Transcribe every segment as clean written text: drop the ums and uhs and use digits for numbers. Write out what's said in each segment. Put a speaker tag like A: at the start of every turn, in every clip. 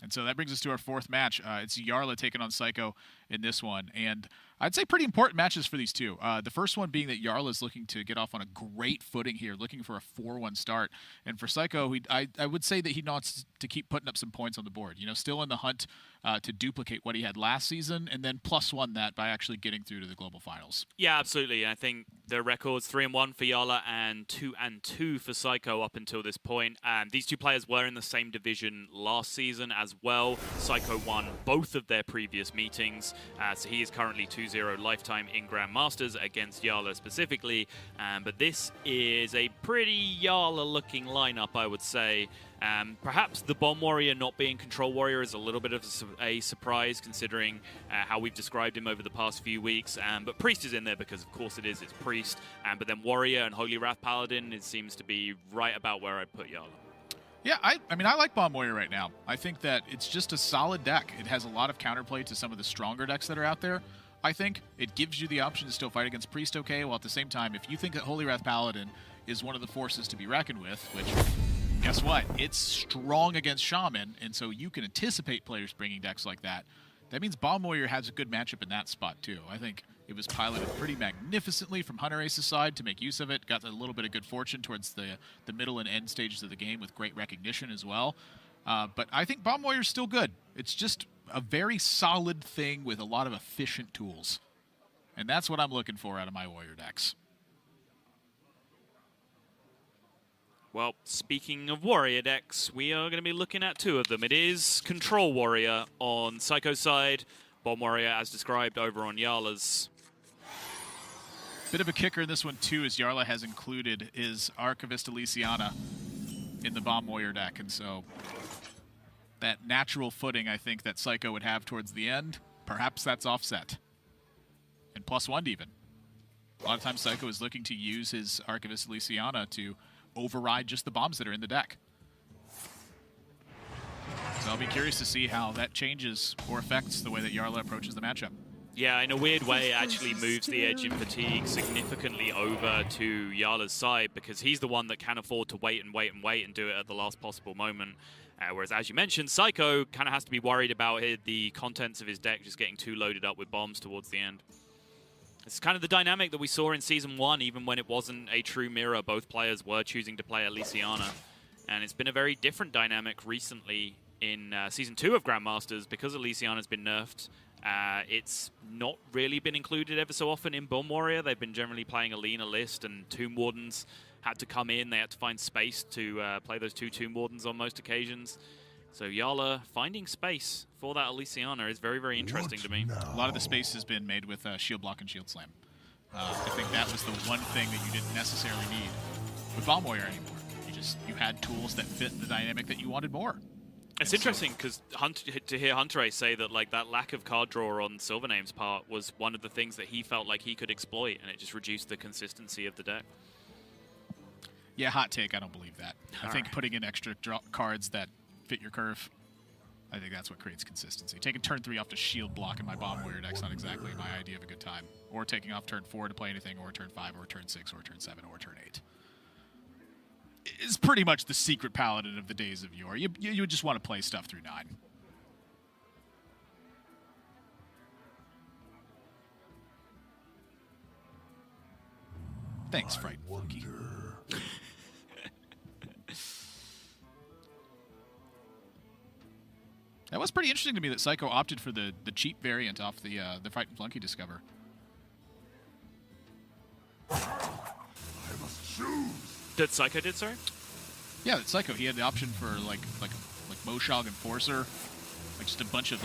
A: And so that brings us to our fourth match. It's Yarla taking on Psycho in this one. And I'd say pretty important matches for these two. The first one being that Yarla is looking to get off on a great footing here, looking for a 4-1 start. And for Psycho, I would say that he wants to keep putting up some points on the board. You know, still in the hunt to duplicate what he had last season, and then +1 that by actually getting through to the global finals.
B: Yeah, absolutely. I think the record's 3-1 for Yarla and 2-2 for Psycho up until this point. These two players were in the same division last season as well. Psycho won both of their previous meetings, so he is currently 2-0 lifetime in Grandmasters against Yarla specifically. But this is a pretty Yarla-looking lineup, I would say. Perhaps the Bomb Warrior not being Control Warrior is a little bit of a surprise considering how we've described him over the past few weeks. But Priest is in there because, of course, it's Priest. But then Warrior and Holy Wrath Paladin, it seems to be right about where I'd put Yarla.
A: Yeah, I mean, I like Bomb Warrior right now. I think that it's just a solid deck. It has a lot of counterplay to some of the stronger decks that are out there. I think it gives you the option to still fight against Priest okay, while at the same time, if you think that Holy Wrath Paladin is one of the forces to be reckoned with, which... guess what? It's strong against Shaman, and so you can anticipate players bringing decks like that. That means Bomb Warrior has a good matchup in that spot, too. I think it was piloted pretty magnificently from Hunter Ace's side to make use of it. Got a little bit of good fortune towards the middle and end stages of the game with great recognition as well. But I think Bomb Warrior's still good. It's just a very solid thing with a lot of efficient tools. And that's what I'm looking for out of my Warrior decks.
B: Well, speaking of Warrior decks, we are going to be looking at two of them. It is Control Warrior on Psycho's side, Bomb Warrior as described over on Yarla's.
A: Bit of a kicker in this one, too, as Yarla has included is Archivist Elysiana in the Bomb Warrior deck. And so that natural footing, I think, that Psycho would have towards the end, perhaps that's offset. And +1 even. A lot of times Psycho is looking to use his Archivist Elysiana to override just the bombs that are in the deck. So I'll be curious to see how that changes or affects the way that Yarla approaches the matchup.
B: Yeah, in a weird way, it actually moves the edge in fatigue significantly over to Yarla's side because he's the one that can afford to wait and wait and wait and do it at the last possible moment. Whereas, as you mentioned, Psycho kind of has to be worried about the contents of his deck just getting too loaded up with bombs towards the end. It's kind of the dynamic that we saw in Season 1, even when it wasn't a true mirror. Both players were choosing to play Elysiana. And it's been a very different dynamic recently in Season 2 of Grandmasters because Elysiana's been nerfed. It's not really been included ever so often in Bomb Warrior. They've been generally playing a leaner list, and Tomb Wardens had to come in. They had to find space to play those two Tomb Wardens on most occasions. So Yarla finding space for that Elysiana is very, very interesting to me.
A: A lot of the space has been made with Shield Block and Shield Slam. I think that was the one thing that you didn't necessarily need with Bomb Warrior anymore. You had tools that fit the dynamic that you wanted more.
B: It's interesting because to hear Hunter Ace say that that lack of card draw on Silvername's part was one of the things that he felt like he could exploit, and it just reduced the consistency of the deck.
A: Yeah, hot take. I don't believe that. I think putting in extra cards that fit your curve, I think that's what creates consistency. Taking turn 3 off to Shield Block in my Bomb Warrior deck's not exactly my idea of a good time. Or taking off turn 4 to play anything, or turn 5, or turn 6, or turn 7, or turn 8. It's pretty much the secret paladin of the days of yore. You just want to play stuff through 9. Thanks, Fright Monkey. That was pretty interesting to me that Psycho opted for the cheap variant off the Fright and Flunky Discover.
C: I must choose.
B: That Psycho did, sorry?
A: Yeah, that Psycho. He had the option for like Moshog Enforcer, like just a bunch of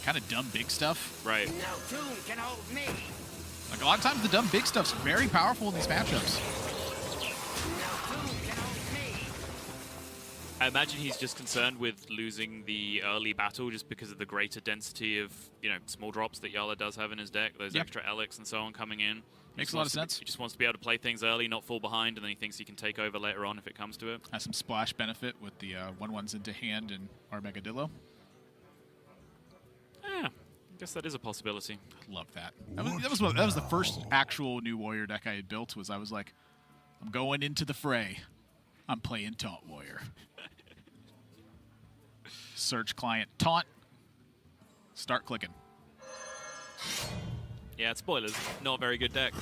A: kind of dumb big stuff.
B: Right.
D: No tomb can hold me.
A: Like a lot of times the dumb big stuff's very powerful in these matchups.
B: I imagine he's just concerned with losing the early battle just because of the greater density of, small drops that Yarla does have in his deck, those extra Elix and so on coming in.
A: Makes a lot of sense.
B: He just wants to be able to play things early, not fall behind, and then he thinks he can take over later on if it comes to it.
A: Has some splash benefit with the 1/1s into hand and Armagadillo.
B: Yeah, I guess that is a possibility.
A: Love that. That was the first actual new Warrior deck I had built. I was like, I'm going into the fray. I'm playing Taunt Warrior. Search client taunt. Start clicking.
B: Yeah, spoilers. Not a very good deck.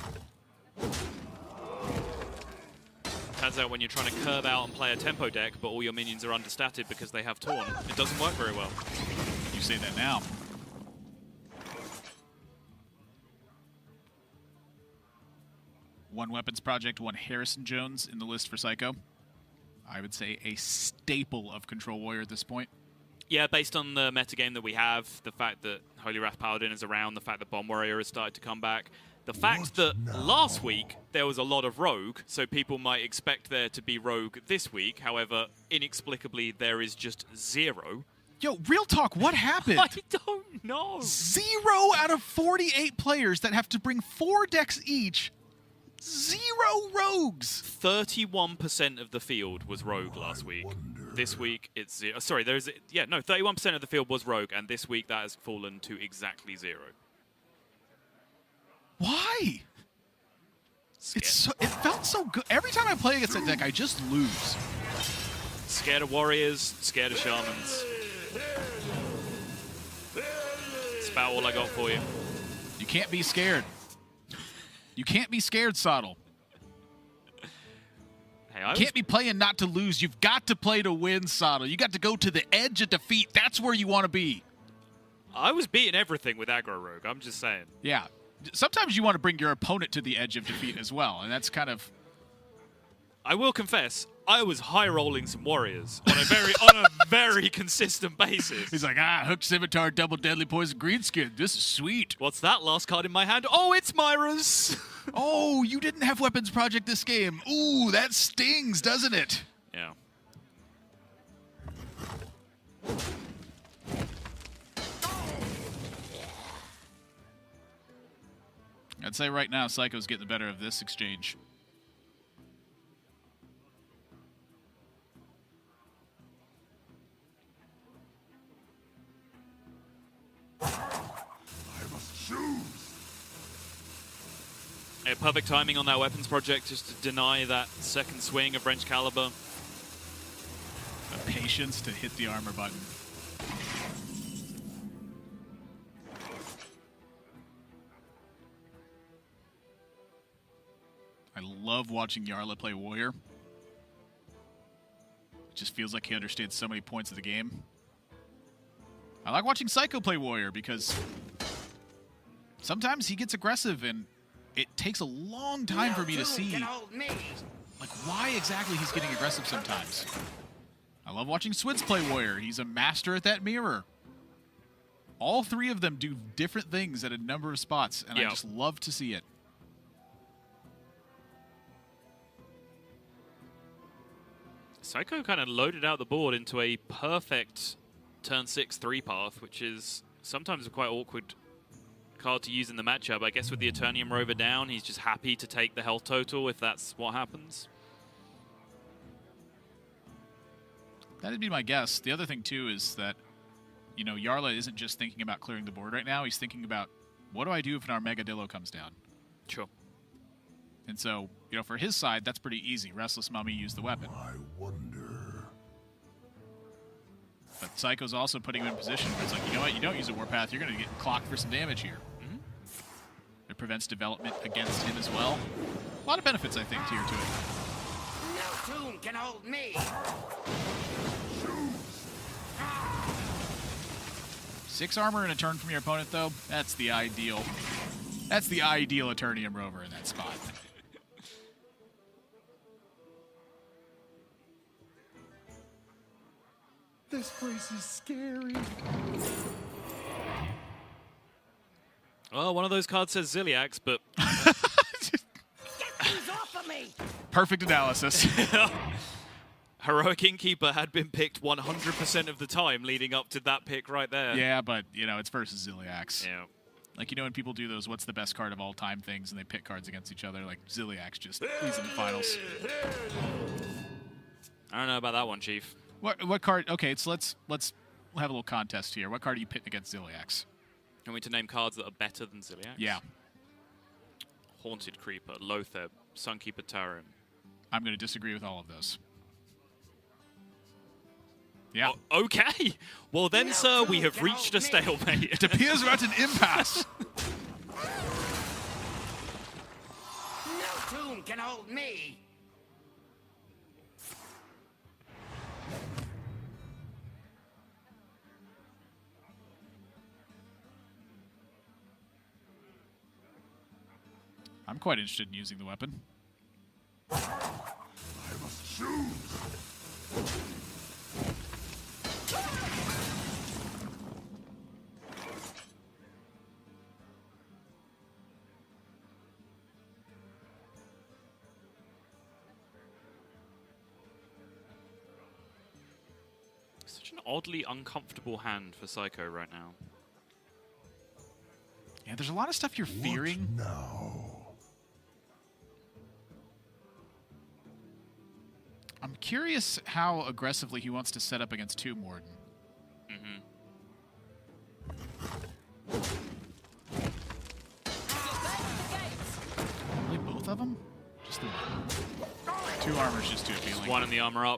B: Turns out when you're trying to curve out and play a tempo deck, but all your minions are understated because they have Taunt, it doesn't work very well.
A: You say that now. One Weapons Project, one Harrison Jones in the list for Psycho. I would say a staple of Control Warrior at this point.
B: Yeah, based on the metagame that we have, the fact that Holy Wrath Paladin is around, the fact that Bomb Warrior has started to come back, the fact that last week there was a lot of Rogue, so people might expect there to be Rogue this week. However, inexplicably, there is just 0.
A: Yo, real talk, what happened?
B: I don't know.
A: 0 out of 48 players that have to bring 4 decks each. 0 rogues.
B: 31% of the field was Rogue last week. This week it's 0. Sorry, 31% of the field was Rogue, and this week that has fallen to exactly 0.
A: Why? It felt so good. Every time I play against that deck, I just lose.
B: Scared of warriors, scared of shamans. That's about all I got for you.
A: You can't be scared. You can't be scared, Sottle.
B: Hey,
A: You can't be playing not to lose. You've got to play to win, Sottle. You got to go to the edge of defeat. That's where you want to be.
B: I was beating everything with aggro rogue. I'm just saying.
A: Yeah. Sometimes you want to bring your opponent to the edge of defeat as well, and that's kind of...
B: I will confess, I was high rolling some warriors on a very consistent basis.
A: He's like, Hook Scimitar, Double Deadly Poison, Greenskin. This is sweet.
B: What's that last card in my hand? Oh, it's Myra's.
A: Oh, you didn't have Weapons Project this game. Ooh, that stings, doesn't it?
B: Yeah.
A: I'd say right now, Psycho's getting the better of this exchange.
C: I must choose.
B: Yeah, perfect timing on that weapons project just to deny that second swing of Wrench Caliber.
A: The patience to hit the armor button. I love watching Yarla play Warrior. It just feels like he understands so many points of the game. I like watching Psycho play Warrior because sometimes he gets aggressive and it takes a long time for me to see like why exactly he's getting aggressive sometimes. I love watching Swids play Warrior. He's a master at that mirror. All 3 of them do different things at a number of spots, and I just love to see it.
B: Psycho kind of loaded out the board into a perfect turn 6 3-path, which is sometimes a quite awkward card to use in the matchup. I guess with the Eternium Rover down, he's just happy to take the health total if that's what happens.
A: That'd be my guess. The other thing, too, is that, you know, Yarla isn't just thinking about clearing the board right now. He's thinking about, what do I do if an Armagadillo comes down?
B: Sure.
A: And so, you know, for his side, that's pretty easy. Restless Mummy used the weapon.
C: I wonder.
A: But Psycho's also putting him in a position where it's like, you know what, you don't use a Warpath, you're going to get clocked for some damage here.
B: Mm-hmm.
A: It prevents development against him as well. A lot of benefits, I think, here to it.
D: No tomb can hold me.
A: 6 armor in a turn from your opponent, though, that's the ideal. That's the ideal Eternium Rover in that spot.
C: This place is scary.
B: Well, one of those cards says Ziliax, but
D: Get these off of me!
A: Perfect analysis.
B: Heroic Innkeeper had been picked 100% of the time leading up to that pick right there.
A: Yeah, but, you know, it's versus Ziliax.
B: Yeah.
A: Like, you know when people do those what's the best card of all time things and they pick cards against each other, like Ziliax just he's in the finals.
B: I don't know about that one, Chief.
A: What card? Okay, so let's have a little contest here. What card are you pitting against Ziliax?
B: Want me to name cards that are better than Ziliax?
A: Yeah.
B: Haunted Creeper, Lotheb, Sunkeeper Tarim.
A: I'm going to disagree with all of those. Yeah.
B: Okay. Well then, sir, we have reached a stalemate.
A: It appears we're at an impasse.
D: No tomb can hold me.
A: I'm quite interested in using the weapon.
C: I must choose.
B: Such an oddly uncomfortable hand for Psycho right now.
A: Yeah, there's a lot of stuff you're fearing.
C: What now?
A: I'm curious how aggressively he wants to set up against Tomb Warden. Really, both of them? Just the one. 2 armor's just too appealing.
B: One in the armor up.